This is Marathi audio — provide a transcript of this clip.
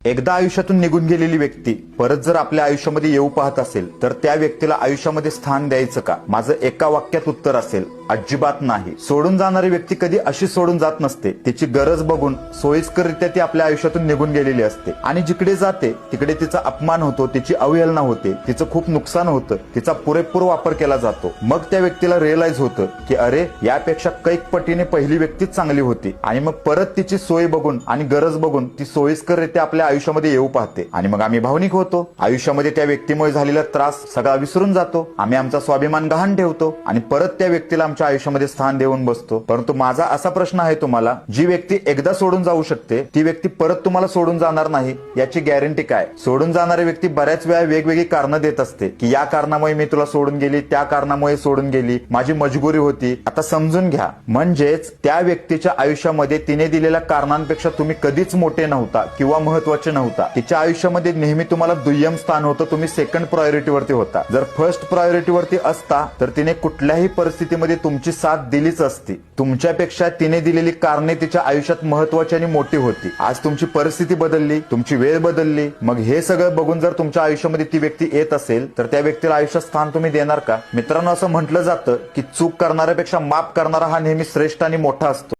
एकदा आयुष्यातून निघून गेलेली व्यक्ती परत जर आपल्या आयुष्यामध्ये येऊ पाहत असेल तर त्या व्यक्तीला आयुष्यामध्ये स्थान द्यायचं का? माझं एका वाक्यात उत्तर असेल, अजिबात नाही. सोडून जाणारी व्यक्ती कधी अशी सोडून जात नसते. तिची गरज बघून सोयीस्कररित्या ती आपल्या आयुष्यातून निघून गेलेली असते आणि जिकडे जाते तिकडे तिचा अपमान होतो, तिची अवहेलना होते, तिचं खूप नुकसान होतं, तिचा पुरेपूर वापर केला जातो. मग त्या व्यक्तीला रिअलाइज होतं की अरे, यापेक्षा कैक पटीने पहिली व्यक्तीच चांगली होती आणि मग परत तिची सोय बघून आणि गरज बघून ती सोयीस्कररित्या आपल्या आयुष्यामध्ये येऊ पाहते आणि मग आम्ही भावनिक होतो. आयुष्यामध्ये त्या व्यक्तीमुळे झालेला त्रास सगळा विसरून जातो. आम्ही आमचा स्वाभिमान गहाण ठेवतो आणि परत त्या व्यक्तीला आमच्या आयुष्यामध्ये स्थान देऊन बसतो. परंतु माझा असा प्रश्न आहे तुम्हाला, जी व्यक्ती एकदा सोडून जाऊ शकते ती व्यक्ती परत तुम्हाला सोडून जाणार नाही याची गॅरंटी काय? सोडून जाणारी व्यक्ती बऱ्याच वेळा वेगवेगळी कारणं देत असते की या कारणामुळे मी तुला सोडून गेली, त्या कारणामुळे सोडून गेली, माझी मजबुरी होती. आता समजून घ्या, म्हणजेच त्या व्यक्तीच्या आयुष्यामध्ये तिने दिलेल्या कारणांपेक्षा तुम्ही कधीच मोठे नव्हता किंवा महत्वाचे नव्हता. तिच्या आयुष्यामध्ये नेहमी तुम्हाला दुय्यम स्थान होतं, तुम्ही सेकंड प्रायोरिटीवरती होता. जर फर्स्ट प्रायोरिटीवरती असता तर तिने कुठल्याही परिस्थितीमध्ये तुमची साथ दिलीच असती. तुमच्यापेक्षा तिने दिलेली कारणे तिच्या आयुष्यात महत्वाची आणि मोठी होती. आज तुमची परिस्थिती बदलली, तुमची वेळ बदलली, मग हे सगळं बघून जर तुमच्या आयुष्यामध्ये ती व्यक्ती येत असेल तर त्या व्यक्तीला आयुष्यात स्थान तुम्ही देणार का? मित्रांनो, असं म्हटलं जातं की चूक करणाऱ्यापेक्षा माफ करणारा हा नेहमी श्रेष्ठ आणि मोठा असतो.